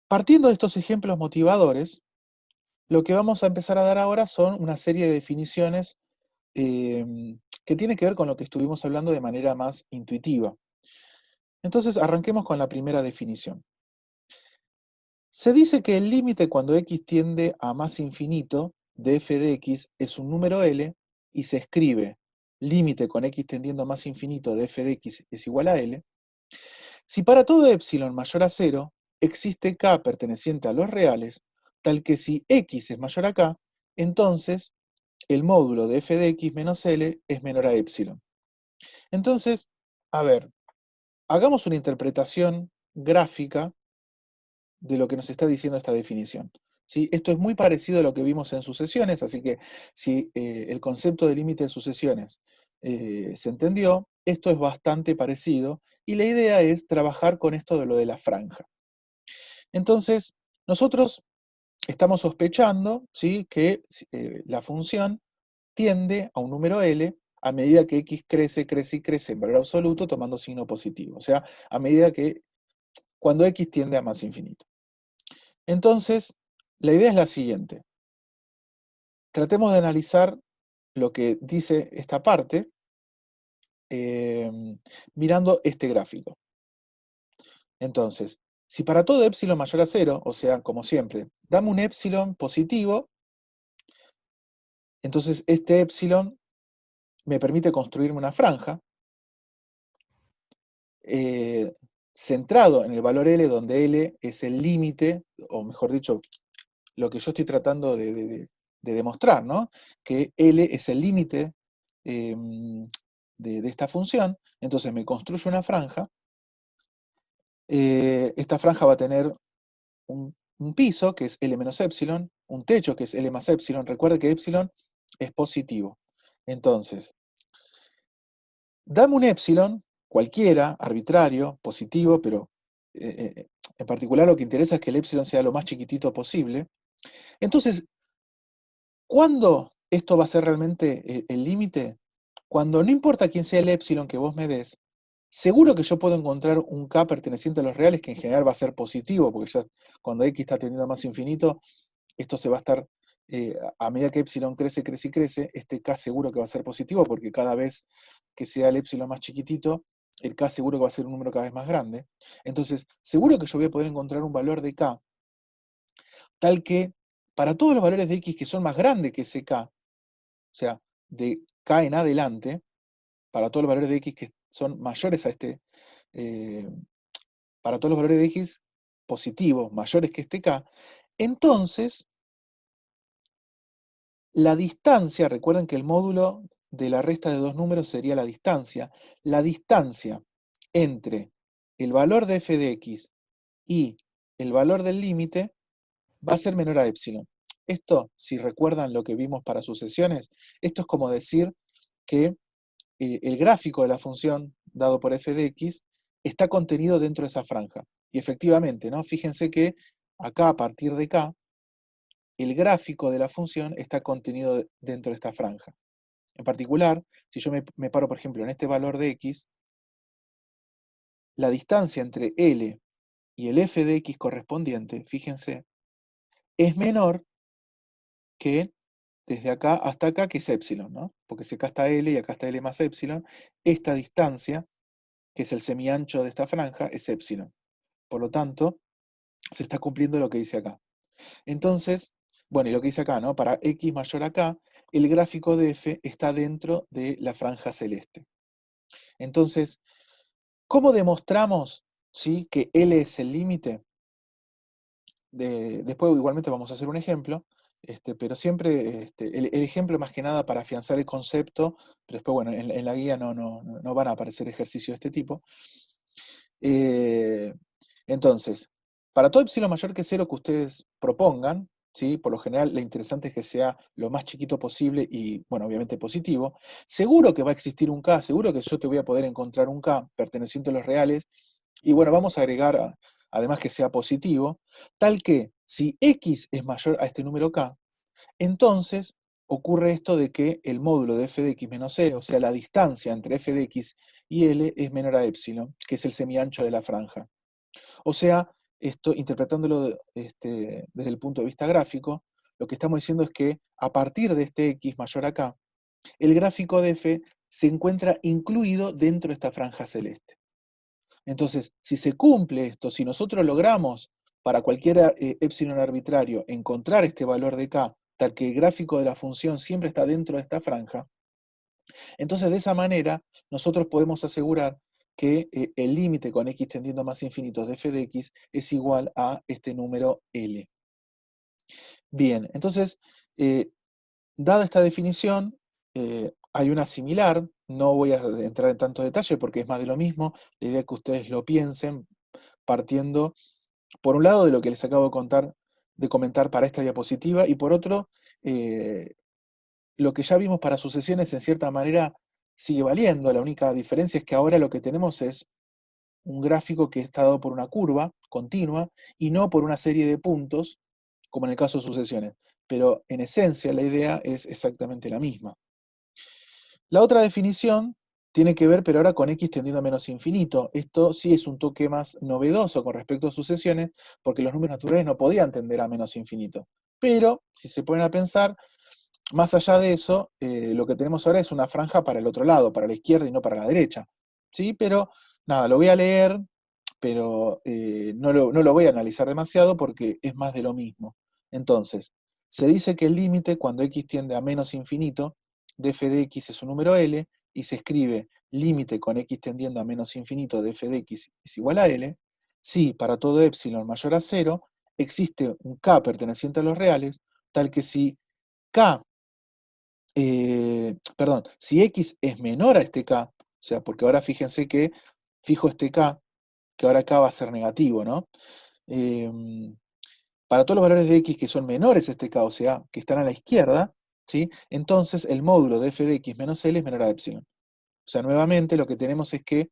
Partiendo de estos ejemplos motivadores, lo que vamos a empezar a dar ahora son una serie de definiciones que tienen que ver con lo que estuvimos hablando de manera más intuitiva. Entonces, arranquemos con la primera definición. Se dice que el límite cuando x tiende a más infinito de f de x es un número L y se escribe límite con x tendiendo a más infinito de f de x es igual a L, si para todo epsilon mayor a 0 existe k perteneciente a los reales, tal que si x es mayor a k, entonces el módulo de f de x menos L es menor a epsilon. Entonces, a ver, hagamos una interpretación gráfica de lo que nos está diciendo esta definición. ¿Sí? Esto es muy parecido a lo que vimos en sucesiones, así que si el concepto de límite de sucesiones se entendió, esto es bastante parecido y la idea es trabajar con esto de lo de la franja. Entonces, nosotros estamos sospechando, ¿sí?, que la función tiende a un número L a medida que x crece, crece y crece en valor absoluto tomando signo positivo. O sea, a medida que cuando x tiende a más infinito. Entonces, la idea es la siguiente. Tratemos de analizar lo que dice esta parte mirando este gráfico. Entonces, si para todo epsilon mayor a 0, o sea, como siempre, dame un epsilon positivo, entonces este epsilon me permite construirme una franja centrado en el valor L, donde L es el límite, o mejor dicho, lo que yo estoy tratando de demostrar, ¿no? Que L es el límite de esta función, entonces me construyo una franja. Esta franja va a tener un piso, que es L menos epsilon, un techo, que es L más epsilon. Recuerde que epsilon es positivo. Entonces, dame un epsilon, cualquiera, arbitrario, positivo, pero en particular lo que interesa es que el epsilon sea lo más chiquitito posible. Entonces, ¿cuándo esto va a ser realmente el límite? Cuando no importa quién sea el epsilon que vos me des, seguro que yo puedo encontrar un k perteneciente a los reales que en general va a ser positivo, porque ya cuando x está tendiendo a más infinito, esto se va a estar, a medida que epsilon crece, crece y crece, este k seguro que va a ser positivo, porque cada vez que sea el epsilon más chiquitito, el k seguro que va a ser un número cada vez más grande. Entonces, seguro que yo voy a poder encontrar un valor de k tal que para todos los valores de x que son más grandes que ese k, o sea, de k en adelante, para todos los valores de x que son mayores a este, eh, para todos los valores de x positivos mayores que este k, entonces la distancia, recuerden que el módulo de la resta de dos números sería la distancia entre el valor de f de x y el valor del límite va a ser menor a epsilon. Esto, si recuerdan lo que vimos para sucesiones, esto es como decir que el gráfico de la función dado por f de x está contenido dentro de esa franja. Y efectivamente, ¿no? Fíjense que acá, a partir de k, el gráfico de la función está contenido dentro de esta franja. En particular, si yo me paro, por ejemplo, en este valor de x, la distancia entre L y el f de x correspondiente, fíjense, es menor que desde acá hasta acá, que es epsilon, ¿no? Porque si acá está L y acá está L más epsilon, esta distancia, que es el semiancho de esta franja, es epsilon. Por lo tanto, se está cumpliendo lo que dice acá. Entonces, bueno, y lo que dice acá, ¿no? Para x mayor a k, el gráfico de f está dentro de la franja celeste. Entonces, ¿cómo demostramos, ¿sí?, que L es el límite? Después igualmente vamos a hacer un ejemplo, pero siempre el ejemplo más que nada para afianzar el concepto, pero después, bueno, en la guía no van a aparecer ejercicios de este tipo. Eh, entonces, para todo epsilon mayor que 0 que ustedes propongan, ¿sí? Por lo general, lo interesante es que sea lo más chiquito posible y, bueno, obviamente positivo. Seguro que va a existir un k, seguro que yo te voy a poder encontrar un k perteneciente a los reales. Y bueno, vamos a agregar, además que sea positivo, tal que si x es mayor a este número k, entonces ocurre esto de que el módulo de f de x menos c, o sea, la distancia entre f de x y L es menor a epsilon, que es el semiancho de la franja. O sea, esto, interpretándolo desde el punto de vista gráfico, lo que estamos diciendo es que a partir de este x mayor a k, el gráfico de f se encuentra incluido dentro de esta franja celeste. Entonces, si se cumple esto, si nosotros logramos para cualquier epsilon arbitrario encontrar este valor de k, tal que el gráfico de la función siempre está dentro de esta franja, entonces de esa manera nosotros podemos asegurar que el límite con x tendiendo a más infinito de f de x es igual a este número L. Bien, entonces, dada esta definición, hay una similar, no voy a entrar en tanto detalle porque es más de lo mismo, la idea es que ustedes lo piensen partiendo, por un lado, de lo que les acabo de comentar para esta diapositiva, y por otro, eh, lo que ya vimos para sucesiones en cierta manera sigue valiendo. La única diferencia es que ahora lo que tenemos es un gráfico que está dado por una curva continua y no por una serie de puntos, como en el caso de sucesiones. Pero en esencia la idea es exactamente la misma. La otra definición tiene que ver, pero ahora con x tendiendo a menos infinito. Esto sí es un toque más novedoso con respecto a sucesiones, porque los números naturales no podían tender a menos infinito. Pero, si se ponen a pensar, más allá de eso, lo que tenemos ahora es una franja para el otro lado, para la izquierda y no para la derecha. ¿Sí? Pero, nada, lo voy a leer, pero no lo voy a analizar demasiado porque es más de lo mismo. Entonces, se dice que el límite cuando x tiende a menos infinito de f de x es un número L, y se escribe límite con x tendiendo a menos infinito de f de x es igual a L, si para todo epsilon mayor a 0 existe un k perteneciente a los reales, tal que si k, perdón, si x es menor a este k, o sea, porque ahora fíjense que fijo este k, que ahora k va a ser negativo, ¿no? Para todos los valores de x que son menores a este k, o sea, que están a la izquierda, ¿sí? Entonces el módulo de f de x menos L es menor a epsilon. O sea, nuevamente lo que tenemos es que,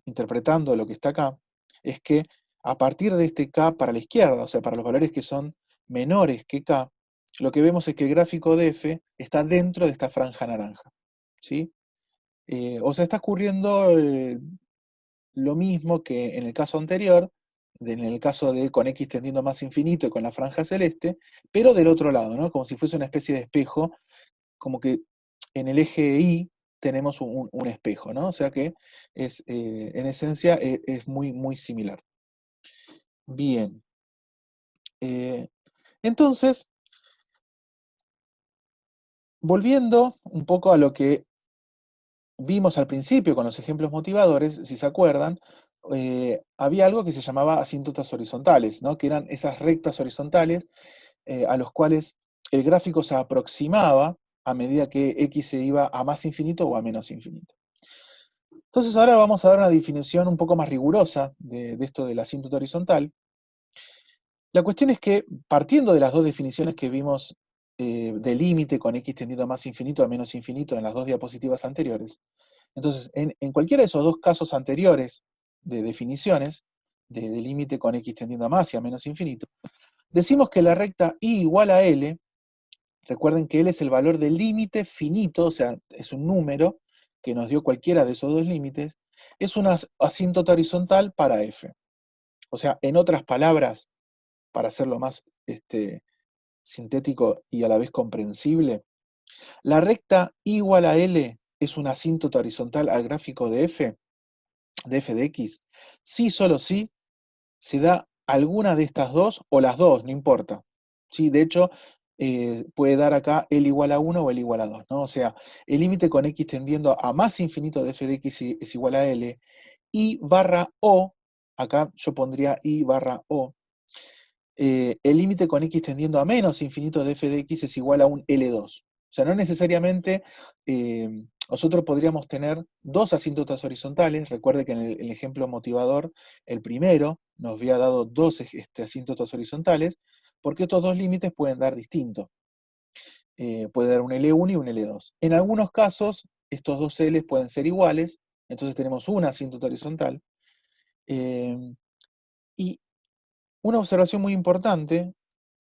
interpretando lo que está acá, es que a partir de este k para la izquierda, o sea, para los valores que son menores que k, lo que vemos es que el gráfico de f está dentro de esta franja naranja, ¿sí? O sea, está ocurriendo lo mismo que en el caso anterior, en el caso de con x tendiendo a más infinito y con la franja celeste, pero del otro lado, ¿no? Como si fuese una especie de espejo, como que en el eje Y tenemos un espejo, ¿no? O sea que es, en esencia es muy, muy similar. Bien. eh, entonces, volviendo un poco a lo que vimos al principio con los ejemplos motivadores, si se acuerdan, había algo que se llamaba asíntotas horizontales, ¿no? Que eran esas rectas horizontales a los cuales el gráfico se aproximaba a medida que x se iba a más infinito o a menos infinito. Entonces ahora vamos a dar una definición un poco más rigurosa de esto del asíntoto horizontal. La cuestión es que, partiendo de las dos definiciones que vimos de límite con x tendiendo a más infinito a menos infinito en las dos diapositivas anteriores, entonces en cualquiera de esos dos casos anteriores de definiciones, de límite con x tendiendo a más y a menos infinito, decimos que la recta y igual a L, recuerden que L es el valor del límite finito, o sea, es un número que nos dio cualquiera de esos dos límites, es una asíntota horizontal para f. O sea, en otras palabras, para hacerlo más sintético y a la vez comprensible, la recta igual a L es una asíntota horizontal al gráfico de f de x, si solo si se da alguna de estas dos o las dos, no importa. ¿Sí? De hecho, puede dar acá L igual a 1 o L igual a 2, ¿no? O sea, el límite con x tendiendo a más infinito de f de x es igual a L, y barra O, acá yo pondría I barra O, el límite con x tendiendo a menos infinito de f de x es igual a un L2. O sea, no necesariamente nosotros podríamos tener dos asíntotas horizontales. Recuerde que en el ejemplo motivador, el primero nos había dado dos asíntotas horizontales, porque estos dos límites pueden dar distinto. Puede dar un L1 y un L2. En algunos casos, estos dos Ls pueden ser iguales, entonces tenemos una asíntota horizontal. Y una observación muy importante,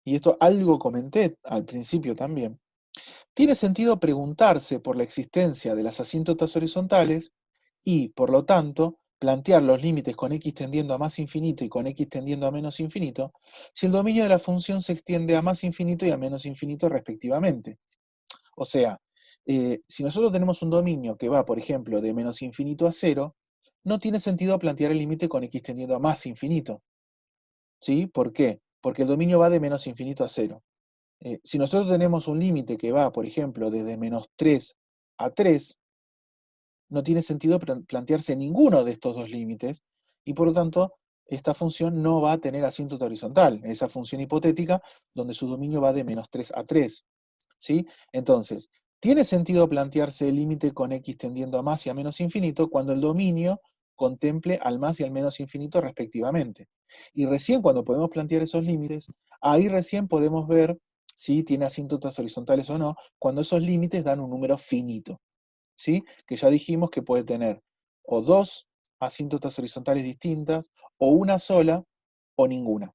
y esto algo comenté al principio también, tiene sentido preguntarse por la existencia de las asíntotas horizontales y, por lo tanto, plantear los límites con x tendiendo a más infinito y con x tendiendo a menos infinito, si el dominio de la función se extiende a más infinito y a menos infinito respectivamente. O sea, si nosotros tenemos un dominio que va, por ejemplo, de menos infinito a cero, no tiene sentido plantear el límite con x tendiendo a más infinito. ¿Sí? ¿Por qué? Porque el dominio va de menos infinito a cero. Si nosotros tenemos un límite que va, por ejemplo, desde menos 3 a 3, no tiene sentido plantearse ninguno de estos dos límites, y por lo tanto, esta función no va a tener asíntota horizontal, esa función hipotética donde su dominio va de menos 3 a 3. ¿Sí? Entonces, tiene sentido plantearse el límite con x tendiendo a más y a menos infinito cuando el dominio contemple al más y al menos infinito respectivamente. Y recién cuando podemos plantear esos límites, ahí recién podemos ver si tiene asíntotas horizontales o no, cuando esos límites dan un número finito. ¿Sí? Que ya dijimos que puede tener o dos asíntotas horizontales distintas, o una sola, o ninguna.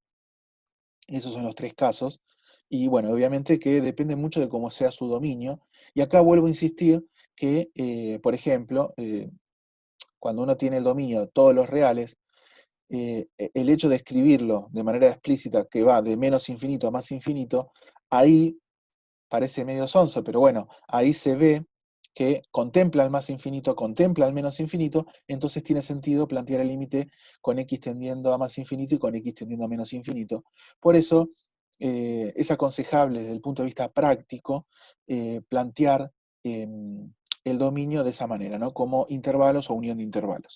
Esos son los tres casos. Y bueno, obviamente que depende mucho de cómo sea su dominio. Y acá vuelvo a insistir que, por ejemplo, cuando uno tiene el dominio de todos los reales, el hecho de escribirlo de manera explícita que va de menos infinito a más infinito, ahí parece medio sonso, pero bueno, ahí se ve que contempla el más infinito, contempla el menos infinito, entonces tiene sentido plantear el límite con x tendiendo a más infinito y con x tendiendo a menos infinito. Por eso es aconsejable desde el punto de vista práctico plantear el dominio de esa manera, ¿no? Como intervalos o unión de intervalos.